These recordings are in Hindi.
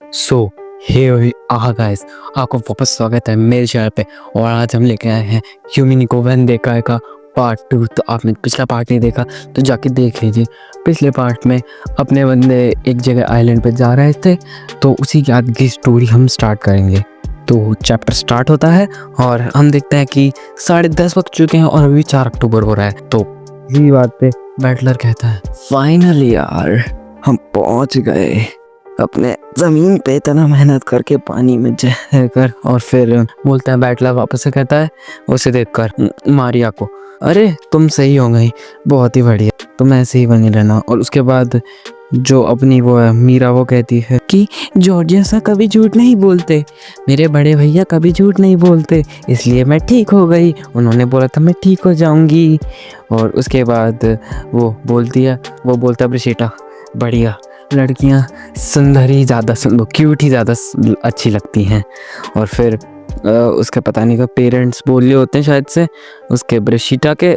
सो हे गाइस, आपको वापस स्वागत है मेरे चैनल पे। और आज हम लेके आए हैं यूमिनिको वेंडेका का पार्ट 2। तो आपने पिछला पार्ट नहीं देखा तो जाके देख लीजिए। पिछले पार्ट में अपने बंदे एक जगह आइलैंड पे जा रहे थे, तो उसी की आज की स्टोरी हम स्टार्ट करेंगे। तो चैप्टर स्टार्ट होता है और हम देखते हैं कि 10:30 बज चुके हैं और अभी 4 अक्टूबर हो रहा है। तो इसी बात पे बैटलर कहता है, फाइनली यार हम पहुंच गए अपने जमीन पे, इतना मेहनत करके पानी में जह कर। और फिर बोलता है बैटलर वापस से कहता है उसे देखकर मारिया को, अरे तुम सही हो गई, बहुत ही बढ़िया, तुम ऐसे ही बनी रहना। और उसके बाद जो अपनी वो है मीरा, वो कहती है कि जॉर्जिया सा कभी झूठ नहीं बोलते, मेरे बड़े भैया कभी झूठ नहीं बोलते, इसलिए मैं ठीक हो गई, उन्होंने बोला था मैं ठीक हो जाऊंगी। और उसके बाद वो बोलता है ब्रिशिटा, बढ़िया, लड़कियां सुंदर ही ज़्यादा क्यूट ही ज़्यादा अच्छी लगती हैं। और फिर उसके पता नहीं का पेरेंट्स बोल रहे होते हैं शायद से, उसके ब्रिशिटा के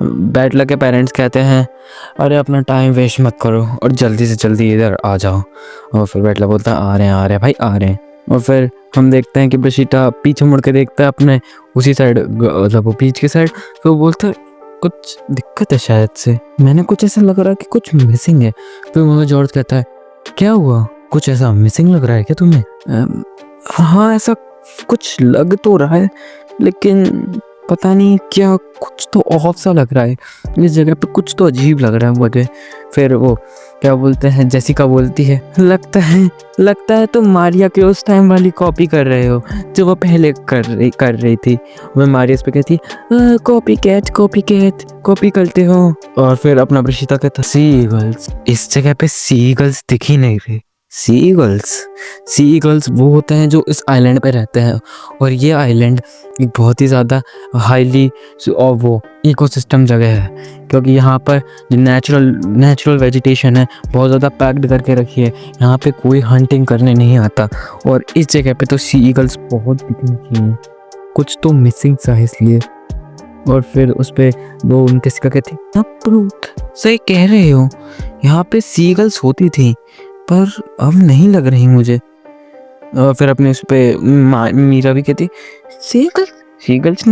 बैटलर के पेरेंट्स कहते हैं, अरे अपना टाइम वेस्ट मत करो और जल्दी से जल्दी इधर आ जाओ। और फिर बैटलर बोलता है आ रहे हैं भाई, आ रहे हैं। और फिर हम देखते हैं कि ब्रिशिटा पीछे मुड़ के देखता है अपने उसी साइड, मतलब वो बीच की साइड। तो बोलता है कुछ दिक्कत है शायद से, मैंने कुछ ऐसा लग रहा है कि कुछ मिसिंग है। फिर मुझे जॉर्ज कहता है, क्या हुआ, कुछ ऐसा मिसिंग लग रहा है क्या तुम्हें? हाँ ऐसा कुछ लग तो रहा है, लेकिन पता नहीं क्या, कुछ तो ऑफ सा लग रहा है इस जगह पे, कुछ तो अजीब लग रहा है मुझे। फिर वो क्या बोलते हैं, जेसिका बोलती है, लगता है तुम मारिया के उस टाइम वाली कॉपी कर रहे हो जो वो पहले कर रही थी। मैं मारिया इस पे कहती, कॉपी कैट कॉपी करते हो। और फिर अपना ब्रिशिता कहता, सी गर्ल्स, इस जगह पे सी गर्ल्स दिख ही नहीं रही। सी गर्ल्स वो होते हैं जो इस आइलैंड पे रहते हैं, और ये आइलैंड एक बहुत ही ज़्यादा हाईली और वो इकोसिस्टम जगह है, क्योंकि यहाँ पर जो नेचुरल वेजिटेशन है बहुत ज़्यादा पैक्ड करके रखी है, यहाँ पे कोई हंटिंग करने नहीं आता। और इस जगह पे तो सी ईगल्स बहुत दिखनी चाहिए, कुछ तो मिसिंग सा है इसलिए। और फिर उस पर वो उनके सिक्का कहती, सही कह रहे हो, यहाँ पे सी ईगल्स होती थी पर अब नहीं लग रही मुझे। और फिर अपने उस पे मीरा भी कहती, सीगल्स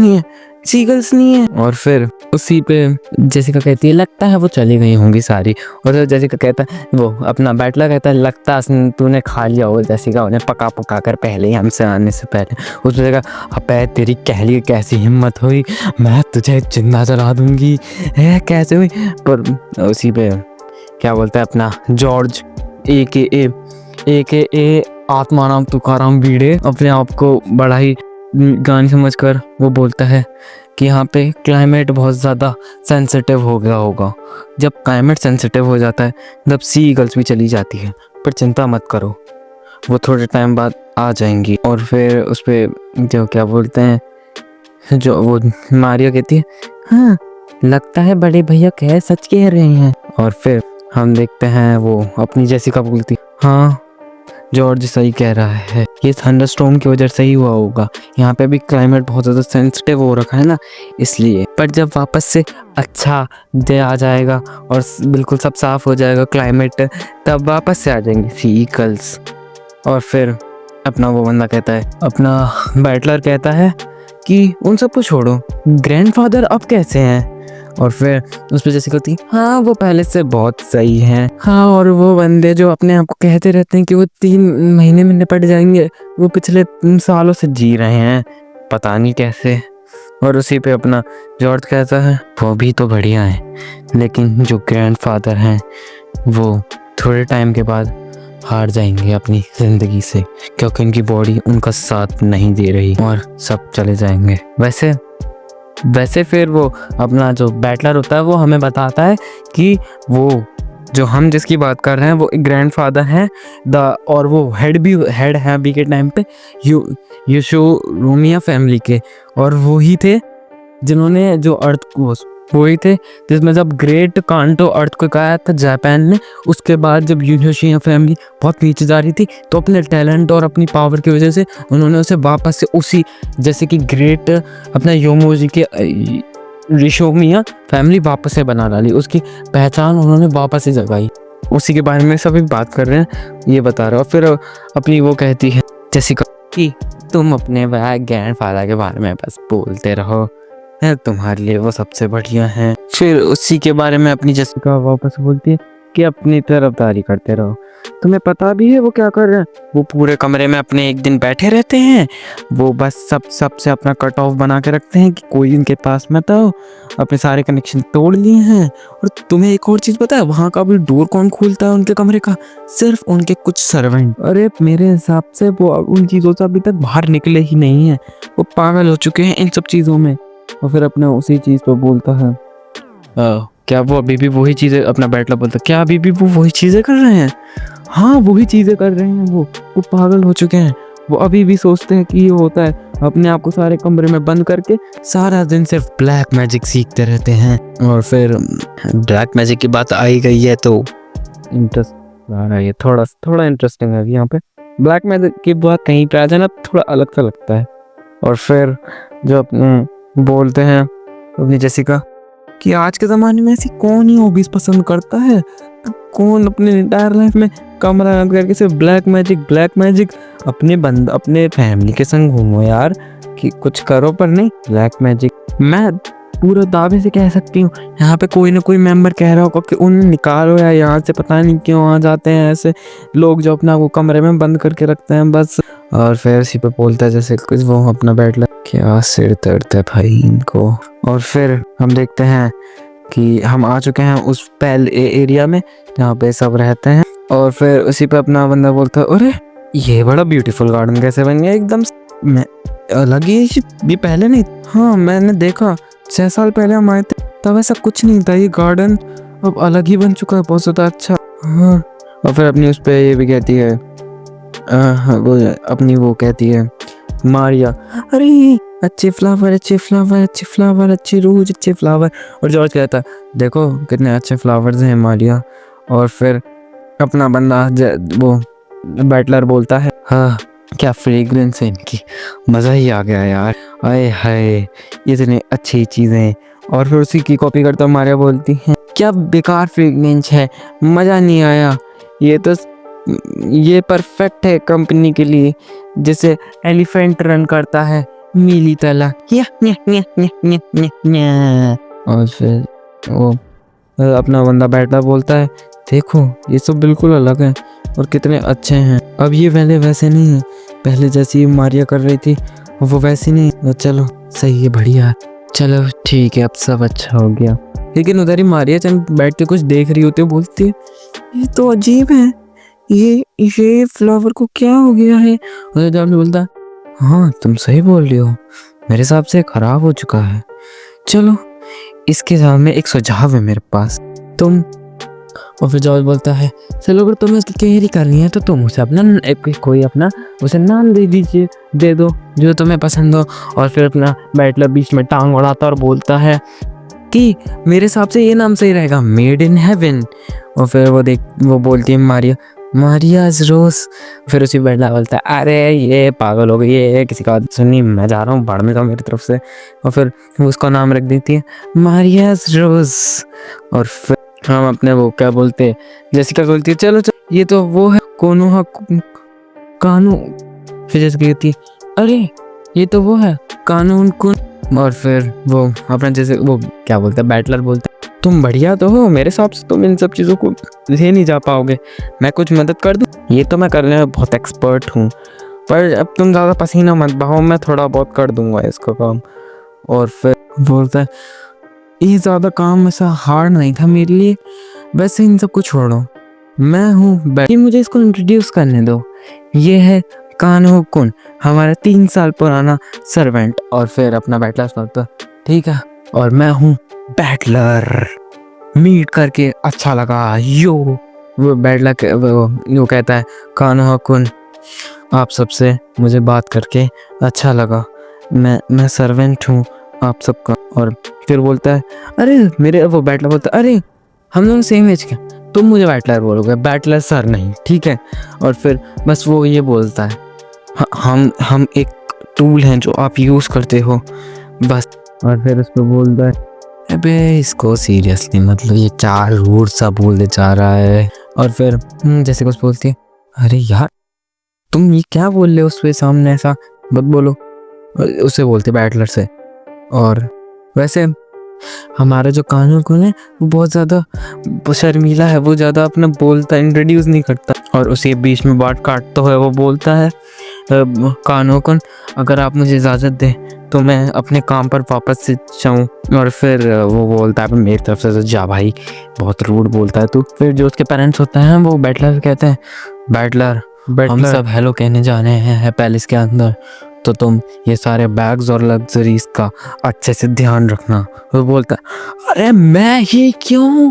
नहीं है। और फिर उसी पे जेसिका कहती है, लगता है वो चली गई होंगी सारी। और फिर जेसिका कहता है, वो अपना बैटलर कहता है, लगता है तूने खा लिया हो जेसिका, उन्हें पका कर पहले ही, हमसे आने से पहले। उसने कहा, अबे तेरी कहली कैसी हिम्मत हुई, मैं तुझे जिंदा जला दूंगी, है कैसे हुई। पर उसी पे क्या बोलता है अपना जॉर्ज ए आत्माराम तुकाराम बीड़े, अपने आप को बड़ा ही ज्ञानी समझकर वो बोलता है कि यहाँ पे क्लाइमेट बहुत ज़्यादा सेंसिटिव हो गया होगा। जब क्लाइमेट सेंसिटिव हो जाता है तब सी ईगल्स भी चली जाती है, पर चिंता मत करो, वो थोड़े टाइम बाद आ जाएंगी। और फिर उस पर जो क्या बोलते हैं, जो वो मारिया कहती है, हाँ लगता है बड़े भैया सच कह रहे हैं। और फिर हम देखते हैं वो अपनी जेसिका बोलती, हाँ जॉर्ज सही कह रहा है, ये थंडरस्टॉर्म की वजह से ही हुआ होगा, यहाँ पे भी क्लाइमेट बहुत ज़्यादा सेंसिटिव हो रखा है ना, इसलिए। पर जब वापस से अच्छा डे आ जाएगा और बिल्कुल सब साफ हो जाएगा क्लाइमेट, तब वापस से आ जाएंगे सी ईगल्स। और फिर अपना वो बंदा कहता है, अपना बैटलर कहता है कि उन सबको छोड़ो, ग्रैंडफादर अब कैसे हैं? और फिर उस पर जैसे कहती, हाँ वो पहले से बहुत सही हैं, हाँ और वो बंदे जो अपने आप को कहते रहते हैं कि वो 3 महीने में निपट जाएंगे, वो पिछले 3 सालों से जी रहे हैं, पता नहीं कैसे। और उसी पे अपना जॉर्ज कहता है, वो भी तो बढ़िया है, लेकिन जो ग्रैंडफादर हैं वो थोड़े टाइम के बाद हार जाएंगे अपनी ज़िंदगी से, क्योंकि उनकी बॉडी उनका साथ नहीं दे रही और सब चले जाएंगे। वैसे फिर वो अपना जो बैटलर होता है वो हमें बताता है कि वो जो हम जिसकी बात कर रहे हैं वो एक ग्रैंडफादर हैं और वो हेड है अभी के टाइम पे यूशोरोमिया फैमिली के, और वो ही थे जिन्होंने जो अर्थ को, वही थे जिसमें जब ग्रेट कांटो अर्थ को आया था जापान में, उसके बाद जब यूशोशिया फैमिली बहुत नीचे जा रही थी, तो अपने टैलेंट और अपनी पावर की वजह से उन्होंने उसे वापस से उसी, जैसे कि ग्रेट अपना योमोजी के रिशोमिया फैमिली वापस से बना डाली, उसकी पहचान उन्होंने वापस से जगाई। उसी के बारे में सभी बात कर रहे हैं, ये बता रहा हूँ। फिर अपनी वो कहती है जेसिका कि तुम अपने ग्रैंडफादर के बारे में बस बोलते रहो, है तुम्हारे लिए वो सबसे बढ़िया है। फिर उसी के बारे में अपनी जेसिका वापस बोलती है कि अपनी तरफदारी करते रहो। तुम्हें पता भी है वो क्या कर रहे हैं? वो पूरे कमरे में अपने एक दिन बैठे रहते हैं, वो बस सबसे अपना कट ऑफ बना के रखते हैं कि कोई इनके पास मत आओ, अपने सारे कनेक्शन तोड़ लिए हैं। और तुम्हें एक और चीज़ पता है, वहाँ का भी डोर कौन खोलता है उनके कमरे का? सिर्फ उनके कुछ सर्वेंट। अरे मेरे हिसाब से वो उन चीज़ों से अभी तक बाहर निकले ही नहीं हैं, वो पागल हो चुके हैं इन सब चीज़ों में। और फिर अपना उसी चीज़ पर बोलता है क्या वो अभी भी वही चीज़ें, अपना बैटलर बोलता है क्या अभी भी वो वही चीज़ें कर रहे हैं? हाँ वही चीज़ें कर रहे हैं, वो पागल हो चुके हैं। वो अभी भी सोचते हैं कि ये होता है, अपने आप को सारे कमरे में बंद करके सारा दिन सिर्फ ब्लैक मैजिक सीखते रहते हैं। और फिर ब्लैक मैजिक की बात आई गई है तो इंटरेस्ट आ रहा है, थोड़ा इंटरेस्टिंग है यहाँ पे। ब्लैक मैजिक की बात कहीं पे आ जाए ना थोड़ा अलग सा लगता है। और फिर जो अपने बोलते हैं अपनी जेसिका कि आज के ज़माने में ऐसी कौन ही हॉबीज़ पसंद करता है, कौन अपने इंटायर लाइफ में कमरा बंद करके सिर्फ ब्लैक मैजिक। अपने फैमिली के संग घूमो यार, कि कुछ करो पर नहीं ब्लैक मैजिक। मैं पूरे दावे से कह सकती हूँ यहाँ पे कोई ना कोई मेंबर कह रहा होगा कि उन्हें निकालो या यहाँ से, पता नहीं क्यों आ जाते हैं ऐसे लोग जो अपना वो कमरे में बंद करके रखते हैं बस। और फिर इसी पे बोलता है जैसे कुछ वो अपना बैठला, क्या सिर दर्द है भाई इनको। और फिर हम देखते हैं कि हम आ चुके हैं उस पहले एरिया में जहाँ पे सब रहते हैं। और फिर उसी पे अपना बंदा बोलता है अरे ये बड़ा ब्यूटीफुल गार्डन कैसे बन गया एकदम मैं अलग ही, ये पहले नहीं। हाँ मैंने देखा 6 साल पहले हम आए थे तब ऐसा कुछ नहीं था, ये गार्डन अब अलग ही बन चुका है, बहुत ज़्यादा अच्छा। हाँ और फिर अपनी उस पर ये भी कहती है वो अपनी वो कहती है मारिया, अरे अच्छे फ्लावर अच्छे रोज अच्छे फ्लावर। और जॉर्ज कहता है देखो कितने अच्छे फ्लावर्स हैं मारिया। और फिर अपना बंदा वो बैटलर बोलता है हाँ क्या फ्रेग्रेंस है इनकी, मज़ा ही आ गया यार, आए हाय इतनी अच्छी चीज़ें। और फिर उसी की कॉपी करता मारिया बोलती है क्या बेकार फ्रेग्रेंस है, मज़ा नहीं आया, ये परफेक्ट है कंपनी के लिए, जैसे एलिफेंट रन करता है मीली तला। और फिर वो अपना बंदा बैठा बोलता है देखो ये सब बिल्कुल अलग है और कितने अच्छे हैं, अब ये पहले वैसे नहीं है, पहले जैसी मारिया कर रही थी वो वैसी नहीं। चलो सही है बढ़िया, चलो ठीक है अब सब अच्छा हो गया। लेकिन उधर ही मारिया चंद बैठ के कुछ देख रही होती है, बोलती है ये तो अजीब है, ये फ्लावर को क्या हो गया है? उधर जॉर्ज बोलता है हाँ तुम सही बोल रही हो, मेरे हिसाब से खराब हो चुका है, चलो इसके साथ में एक सुझाव है मेरे पास, तुम। और फिर जॉर्ज बोलता है चलो अगर तुम्हें उसकी केयर करनी है तो तुम उसे अपना कोई अपना उसे नाम दे दीजिए, दे दो जो तुम्हें पसंद हो। और फिर अपना बैटलर बीच में टांग अड़ाता और बोलता है कि मेरे हिसाब से ये नाम सही रहेगा, मेड इन हेवन। और फिर वो बोलती है मारियाज रोज। फिर उसी बैटलर बोलता है अरे ये पागल हो गई, ये किसी का सुनी, मैं जा रहा हूँ भाड़ में, का मेरी तरफ से। और फिर उसका नाम रख देती है मारियाज रोज। और फिर हम अपने वो क्या बोलते हैं जेसिका बोलती है चलो ये तो वो है कोनोहा कानू। फिर जेसिका कहती है अरे ये तो वो है कानून कुन। और फिर वो अपना जैसे वो क्या बोलता है बैटलर बोलता है तुम बढ़िया तो हो, मेरे हिसाब से तुम इन सब चीज़ों को ले नहीं जा पाओगे, मैं कुछ मदद कर दूँ? ये तो मैं करने में बहुत एक्सपर्ट हूँ, पर अब तुम ज़्यादा पसीना मत बहाओ, मैं थोड़ा बहुत कर दूंगा इसका काम। और फिर बोलता है ये ज़्यादा काम ऐसा हार्ड नहीं था मेरे लिए, वैसे इन सब को छोड़ो, मैं हूँ मुझे इसको इंट्रोड्यूस करने दो, ये है कान्हो कुन, हमारा 3 साल पुराना सर्वेंट। और फिर अपना बैटलर बोलता ठीक है, और मैं हूँ बैटलर, मीट करके अच्छा लगा यो। वो बैटलर वो कहता है कान्हो कुन आप सबसे मुझे बात करके अच्छा लगा, मैं सर्वेंट हूँ आप सबका। और फिर बोलता है अरे मेरे वो बैटलर बोलता है अरे हम दोनों सेम एज के, तुम मुझे बैटलर बोलोगे, बैटलर सर नहीं, ठीक है। और फिर बस वो ये बोलता है हम एक टूल हैं जो आप यूज़ करते हो बस। और फिर उसको बोलता है अबे इसको सीरियसली मतलब ये 4 रूट सा बोले जा रहा है। और फिर जैसे कुछ बोलती है, अरे यार तुम ये क्या बोल रहे हो उसके सामने, ऐसा मत बोलो। उसे बोलते बैटलर से। और वैसे हमारा जो कानून कौन है वो बहुत ज़्यादा शर्मीला है, वो ज़्यादा अपना बोलता इंट्रोड्यूस नहीं करता और उसे बीच में बात काटता है। वो बोलता है कानून कौन, अगर आप मुझे इजाज़त दें तो मैं अपने काम पर वापस से जाऊँ। और फिर वो बोलता है मेरी तरफ से तो जा भाई, बहुत रूड बोलता है तू। फिर जो उसके पेरेंट्स होते हैं वो बैटलर कहते हैं, बैटलर हम सब हेलो कहने जाने हैं पैलेस के अंदर, तो तुम ये सारे बैग्स और लग्जरीज का अच्छे से ध्यान रखना। वो बोलता है अरे मैं ही क्यों।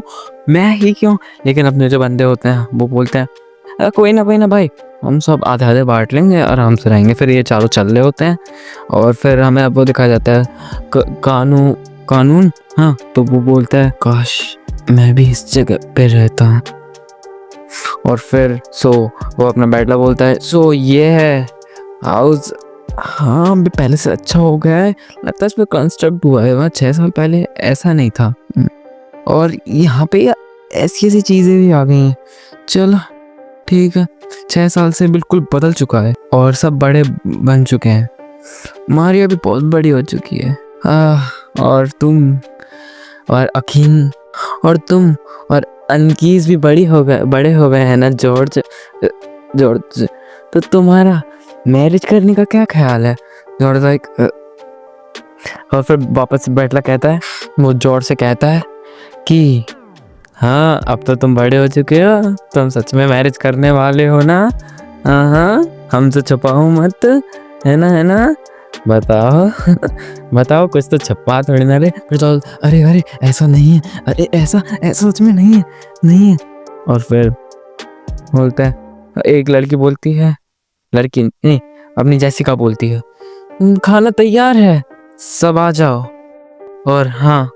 लेकिन अपने जो बंदे होते हैं वो बोलते हैं कोई ना भाई, हम सब आधे आधे बांट लेंगे, आराम से रहेंगे। फिर ये चारों चल रहे होते हैं और फिर हमें अब वो दिखाया जाता है कानून। हाँ, तो वो बोलता है काश मैं भी इस जगह पे रहता। और फिर वो अपना बैटला बोलता है ये है हाउस। हाँ अभी पहले से अच्छा हो गया है, लगता है इसमें कंस्ट्रक्ट हुआ है, वहाँ 6 साल पहले ऐसा नहीं था। और यहाँ पे ऐसी ऐसी चीज़ें भी आ गई हैं। चलो ठीक है, 6 साल से बिल्कुल बदल चुका है और सब बड़े बन चुके हैं। मारिया भी बहुत बड़ी हो चुकी है। और तुम और अकीन और तुम और अनकीस भी बड़े हो गए हैं ना जॉर्ज। तो तुम्हारा मैरिज करने का क्या ख्याल है? जॉर्ज लाइक और फिर वापस बैटला कहता है, वो जॉर्ज से कहता है कि हाँ अब तो तुम बड़े हो चुके हो, तुम सच में मैरिज करने वाले हो ना? हाँ हमसे छुपाओ मत, है ना बताओ कुछ तो छुपा थोड़ी ना रे। फिर तो अरे ऐसा नहीं है, अरे ऐसा सच में नहीं है। और फिर बोलता है, एक लड़की बोलती है, लड़की नहीं अपनी जेसिका बोलती है खाना तैयार है सब आ जाओ। और हाँ,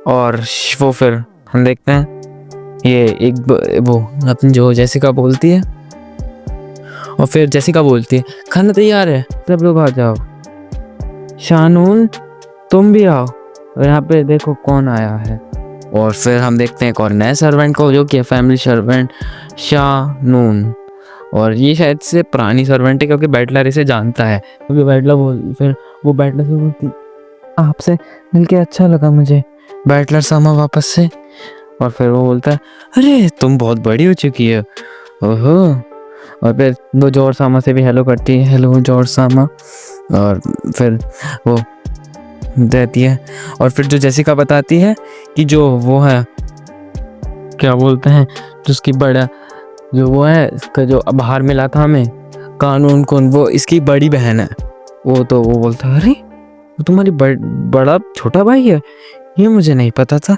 और वो फिर हम देखते हैं ये वो अपनी जो जेसिका बोलती है, और फिर जेसिका बोलती है खाना तैयार है सब लोग आ जाओ। शानून तुम भी आओ, और यहाँ पे देखो कौन आया है। और फिर हम देखते हैं एक और नए सर्वेंट को, जो कि फैमिली सर्वेंट शानून। और ये शायद से पुरानी सर्वेंट है क्योंकि बैटलर इसे जानता है। क्योंकि फिर वो बैटलर से बोलती, आपसे मिलके अच्छा लगा मुझे बैटलर सामा वापस से। और फिर वो बोलता है अरे तुम बहुत बड़ी हो चुकी है, ओहो। और फिर वो जॉर्ज सामा से भी हेलो करती है, हेलो जॉर्ज सामा। और फिर वो देती है। और फिर जो जेसिका बताती है कि जो वो है क्या बोलते हैं, जिसकी बड़ा जो वो है इसका जो बाहर मिला था हमें कानून कौन, वो इसकी बड़ी बहन है। वो बोलता है अरे वो तुम्हारी बड़ा छोटा भाई है, ये मुझे नहीं पता था।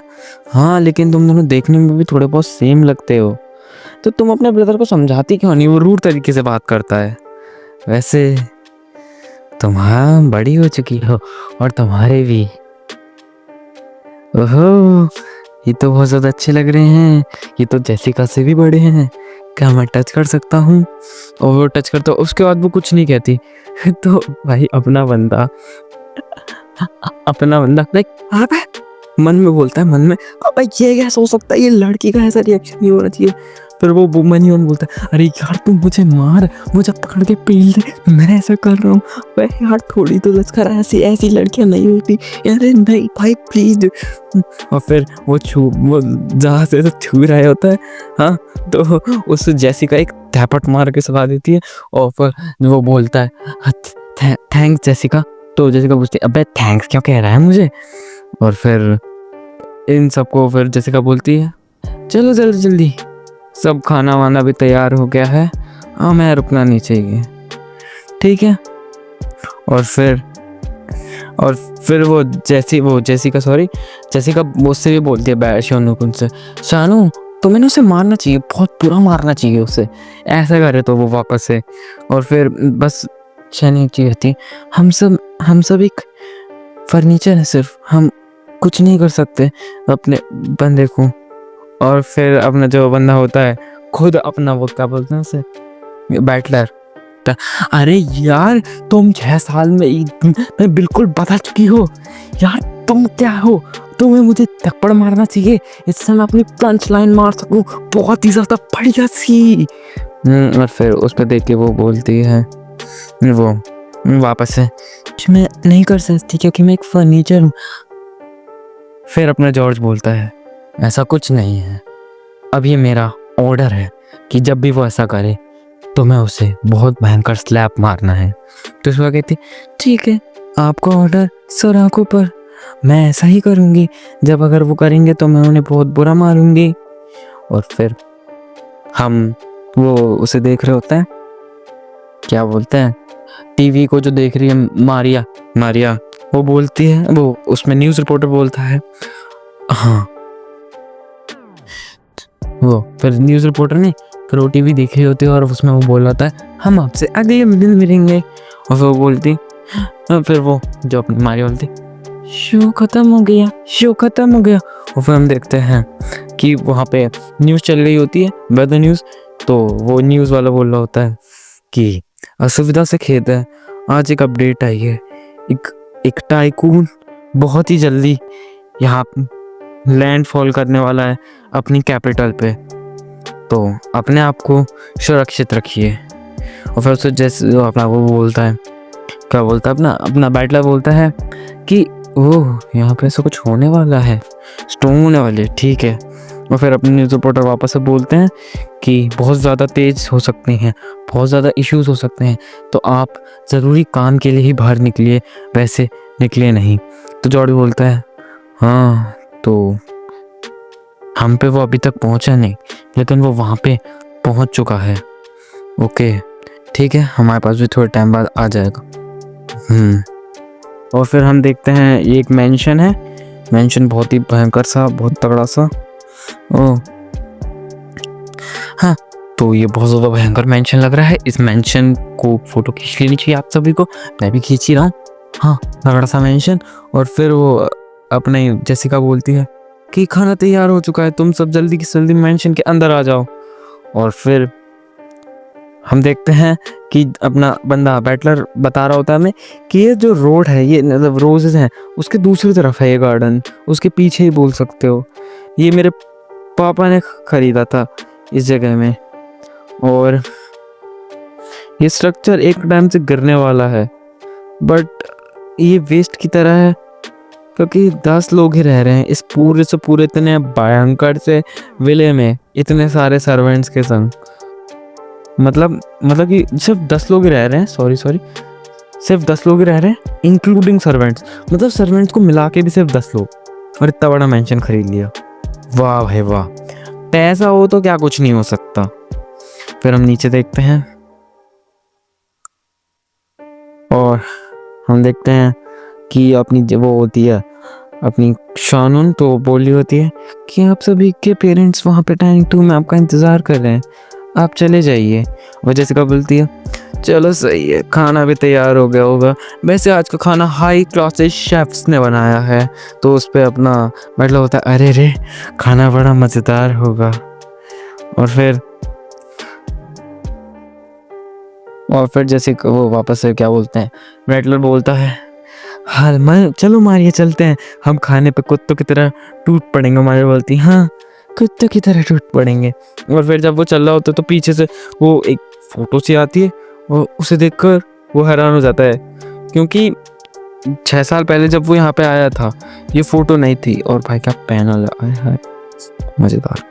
हाँ लेकिन तुम दोनों देखने में भी थोड़े बहुत सेम लगते हो, तो तुम अपने ब्रदर को समझाती क्यों नहीं? वो रूड तरीके से बात करता है। वैसे तुम हाँ बड़ी हो चुकी हो, और तुम्हारे भी। ओहो ये तो बहुत ज़्यादा अच्छे लग रहे हैं, ये तो जेसिका से भी बड़े हैं, क्या मैं टच कर सकता हूँ? और वो टच करता, उसके बाद वो कुछ नहीं कहती। तो भाई अपना बंदा लाइक मन में बोलता है, मन में अबे ये क्या हो सकता है, ये लड़की का ऐसा रिएक्शन नहीं होना चाहिए। फिर वो मनी बोलता है अरे यार तू मुझे मार, मुझे पकड़ के पील दे, मैं ऐसा कर रहा हूँ। भाई यार थोड़ी तो लश्कर ऐसी लड़कियां नहीं होती, अरे नहीं भाई प्लीज। और फिर वो जहाँ से तो छू रहा होता है, हाँ तो उस जेसिका एक थैपट मार के सवा देती है। और फिर वो बोलता है थैंक्स जेसिका। तो जेसिका पूछती है अबे थैंक्स क्यों कह रहा है मुझे? और फिर इन सबको फिर जेसिका बोलती है चलो जल्दी सब खाना वाना भी तैयार हो गया है, हाँ मैं रुकना नहीं चाहिए, ठीक है। और फिर वो जेसिका मुझसे भी बोलती है शानू से, शानू तुम्हें उसे मारना चाहिए, बहुत बुरा मारना चाहिए उसे, ऐसा करे तो वो वापस से। और फिर बस शानी एक चीज़ होती है, हम सब एक फर्नीचर है, सिर्फ हम कुछ नहीं कर सकते अपने बंदे को। और फिर अपना जो बंदा होता है खुद अपना वो क्या बोलते हैं उसे, बैटलर, अरे यार तुम 6 साल में बिल्कुल बदल चुकी हो यार, तुम क्या हो, तुम्हें मुझे थप्पड़ मारना चाहिए, इससे मैं अपनी पंच लाइन मार सकूं बहुत ही ज्यादा बढ़िया सी। और फिर उस पर देख के वो बोलती है, वो वापस से, मैं नहीं कर सकती क्योंकि मैं एक फर्नीचर हूँ। फिर अपना जॉर्ज बोलता है, ऐसा कुछ नहीं है, अब ये मेरा ऑर्डर है कि जब भी वो ऐसा करे तो मैं उसे बहुत भयंकर स्लैप मारना है। तो उसका कहती, ठीक है, आपका ऑर्डर सर आंखों पर, मैं ऐसा ही करूँगी, जब अगर वो करेंगे तो मैं उन्हें बहुत बुरा मारूंगी। और फिर हम वो उसे देख रहे होते हैं, क्या बोलते हैं, टीवी को जो देख रही है मारिया, मारिया वो बोलती है, वो उसमें न्यूज़ रिपोर्टर बोलता है, हाँ वो फिर न्यूज़ रिपोर्टर ने फिर वो टीवी देख रही होती है और उसमें वो बोल रहा है, हम आपसे अगले दिन मिलेंगे। और फिर वो बोलती, फिर वो जो अपनी मारिया बोलती, शो खत्म हो गया, शो खत्म हो गया। और फिर हम देखते हैं कि वहाँ पे न्यूज़ चल रही होती है, वेदर न्यूज़। तो वो न्यूज़ वाला बोल रहा होता है कि असुविधा से खेद है, आज एक अपडेट आई है, एक टाइकून बहुत ही जल्दी यहाँ लैंडफॉल करने वाला है अपनी कैपिटल पे, तो अपने आप को सुरक्षित रखिए। और फिर उससे जैसे अपना वो बोलता है, क्या बोलता है, अपना बैटलर बोलता है कि ओह यहाँ पे ऐसा कुछ होने वाला है, स्टॉर्म होने वाली है, ठीक है। और फिर अपने न्यूज़ रिपोर्टर वापस से बोलते हैं कि बहुत ज़्यादा तेज़ हो सकती हैं, बहुत ज़्यादा इश्यूज हो सकते हैं, तो आप ज़रूरी काम के लिए ही बाहर निकलिए, वैसे निकलिए नहीं। तो जॉर्ज बोलता है, हाँ तो हम पे वो अभी तक पहुंचा नहीं, लेकिन वो वहाँ पे पहुंच चुका है। ओके ठीक है, हमारे पास भी थोड़े टाइम बाद आ जाएगा। और फिर हम देखते हैं ये एक मेंशन है, मेंशन बहुत ही भयंकर सा, बहुत तगड़ा सा। ओ हाँ, तो ये बहुत ज़्यादा भयंकर मेंशन लग रहा है, इस मेंशन को फोटो खींच लेनी चाहिए आप सभी को, मैं भी खींच ही रहा हूँ। हाँ तगड़ा सा मेंशन। और फिर वो अपने जेसिका बोलती है कि खाना तैयार हो चुका है, तुम सब जल्दी की जल्दी मेंशन के अंदर आ जाओ। और फिर हम देखते हैं कि अपना बंदा बैटलर बता रहा होता है हमें कि ये जो रोड है, ये मतलब रोजेस हैं, उसके दूसरी तरफ है ये गार्डन, उसके पीछे ही बोल सकते हो, ये मेरे पापा ने खरीदा था इस जगह में, और ये स्ट्रक्चर एक टाइम से गिरने वाला है, बट ये वेस्ट की तरह है क्योंकि 10 लोग ही रह रहे हैं इस पूरे से पूरे इतने भयंकर से विले में, इतने सारे सर्वेंट्स के संग। मतलब कि सिर्फ 10 लोग ही रह रहे हैं, सॉरी सिर्फ 10 लोग ही रह रहे हैं इंक्लूडिंग सर्वेंट्स, मतलब सर्वेंट्स को मिला के भी सिर्फ 10 लोग, और इतना बड़ा मेंशन खरीद लिया। वाह भाई वाह, पैसा हो तो क्या कुछ नहीं हो सकता। फिर हम नीचे देखते हैं और हम देखते हैं कि अपनी जब वो होती है अपनी शानून, तो बोली होती है कि आप सभी के पेरेंट्स वहाँ पे टाइनिंग 2 में आपका इंतज़ार कर रहे हैं, आप चले जाइए। और जेसिका बोलती है, चलो सही है, खाना भी तैयार हो गया होगा, वैसे आज का खाना हाई क्लास शेफ्स ने बनाया है। तो उस पर अपना मतलब होता है, अरे रे खाना बड़ा मज़ेदार होगा। और फिर जैसे वो वापस से क्या बोलते हैं, बैटलर बोलता है, हाल मैं चलो मारिए चलते हैं, हम खाने पे कुत्तों की तरह टूट पड़ेंगे। मारिया बोलती, हाँ कुत्तों की तरह टूट पड़ेंगे। और फिर जब वो चल रहा होता है तो पीछे से वो एक फोटो सी आती है और उसे देखकर वो हैरान हो जाता है, क्योंकि 6 साल पहले जब वो यहाँ पे आया था ये फोटो नहीं थी। और भाई क्या पैनल है, मज़ेदार।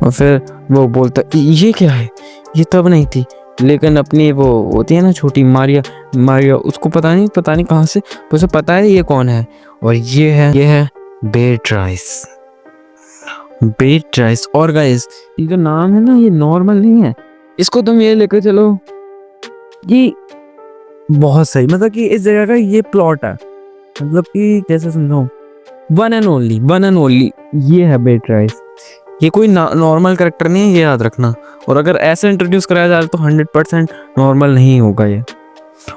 और फिर वो बोलता, ये क्या है, ये तब नहीं थी, लेकिन अपनी वो होती है ना छोटी मारिया उसको पता नहीं कहाँ से उसे पता है ये कौन है। और ये है बेट्राइस। और गाइस ये जो नाम है ना, ये नॉर्मल नहीं है, इसको तुम ये लेकर चलो, ये बहुत सही, मतलब कि इस जगह का ये प्लॉट है, मतलब कि कैसे समझाऊं, वन एंड ओनली ये है बेट्राइस। ये कोई नॉर्मल कैरेक्टर नहीं है, ये याद रखना। और अगर ऐसे इंट्रोड्यूस कराया जाए तो 100% नॉर्मल नहीं होगा ये।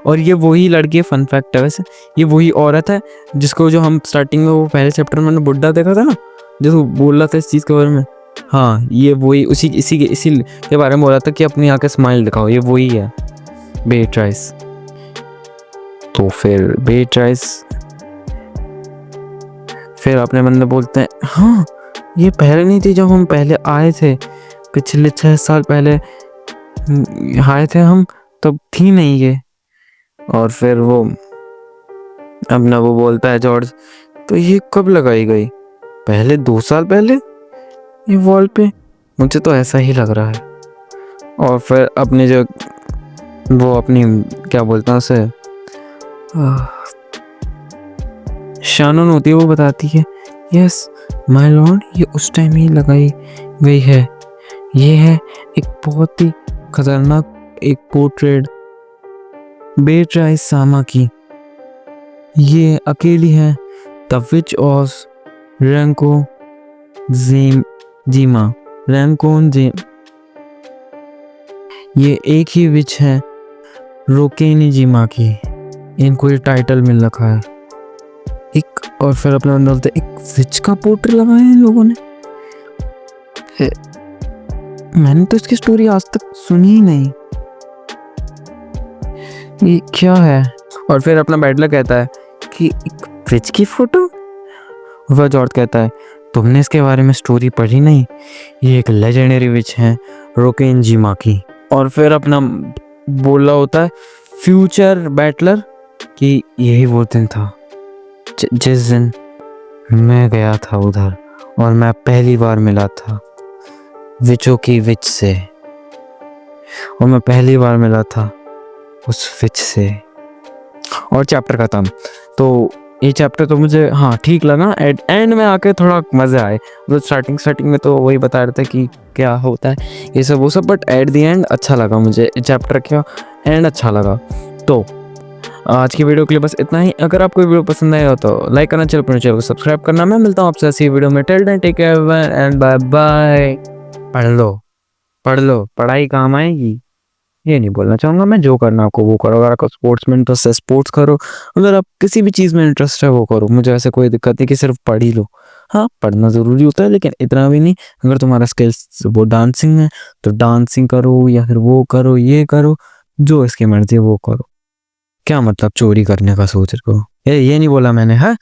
और ये वही लड़की है, फन फैक्ट है वैसे, ये वही औरत है जिसको जो हम स्टार्टिंग में वो पहले चैप्टर में बुड्ढा देखा था ना, जो बोल रहा था इस चीज़ के बारे में, हाँ ये वही इसी के बारे में बोल रहा था कि अपनी आके स्माइल दिखाओ, ये वही है बेट्राइस। तो फिर बेट्राइस फिर अपने बंदे बोलते हैं हाँ ये पहले नहीं थी, जब हम पहले आए थे पिछले 6 साल पहले आए थे हम, तब थी नहीं ये। और फिर वो अपना वो बोलता है जॉर्ज, तो ये कब लगाई गई? पहले 2 साल पहले ये वॉल पे, मुझे तो ऐसा ही लग रहा है। और फिर अपने जो वो अपनी क्या बोलते हैं उसे, शानन होती है, वो बताती है यस माय लॉर्ड ये उस टाइम ही लगाई गई है। ये है एक बहुत ही खतरनाक एक पोर्ट्रेट बेट्राइस सामा की। ये अकेली है द विच ऑफ रैंको जीमा रैंकोन जी। ये एक ही विच है रोकेनी जीमा की, इनको ये टाइटल मिल रखा है एक। और फिर अपने अंदर बोलते एक विच का पोर्ट्रेट लगाया है इन लोगों ने। मैंने तो इसकी स्टोरी आज तक सुनी ही नहीं, ये क्या है? और फिर अपना बैटलर कहता है कि एक विच की फोटो। वह जॉर्ज कहता है तुमने इसके बारे में स्टोरी पढ़ी नहीं, ये एक लेजेंडरी विच है रोकेन जीमा की। और फिर अपना बोला होता है फ्यूचर बैटलर कि यही वो दिन था जिस दिन मैं गया था उधर और मैं पहली बार मिला था विचों की विच से, और मैं पहली बार मिला था उस विच से। और चैप्टर खत्म। तो ये चैप्टर तो मुझे हाँ ठीक लगा, एंड में आके थोड़ा मज़े आए। मतलब स्टार्टिंग में तो वही बता रहे थे कि क्या होता है ये सब वो सब, बट एट द एंड अच्छा लगा मुझे चैप्टर का एंड अच्छा लगा। तो आज की वीडियो के लिए बस इतना ही। अगर आपको वीडियो पसंद आया हो तो लाइक करना, चैनल को सब्सक्राइब करना। मैं मिलता हूँ आपसे ऐसी वीडियो में। Till then take care and bye bye. पढ़ लो, पढ़ाई काम आएगी ये नहीं बोलना चाहूँगा मैं। जो करना आपको वो करो। अगर आपको स्पोर्ट्स में इंटरेस्ट है स्पोर्ट्स करो, अगर आप किसी भी चीज़ में इंटरेस्ट है वो करो। मुझे ऐसे कोई दिक्कत नहीं कि सिर्फ पढ़ ही लो। हाँ पढ़ना ज़रूरी होता है लेकिन इतना भी नहीं। अगर तुम्हारा स्किल्स वो डांसिंग है तो डांसिंग करो, या फिर वो करो ये करो, जो इसकी मर्जी है वो करो। क्या मतलब चोरी करने का सोच रहे हो? ये नहीं बोला मैंने, हाँ।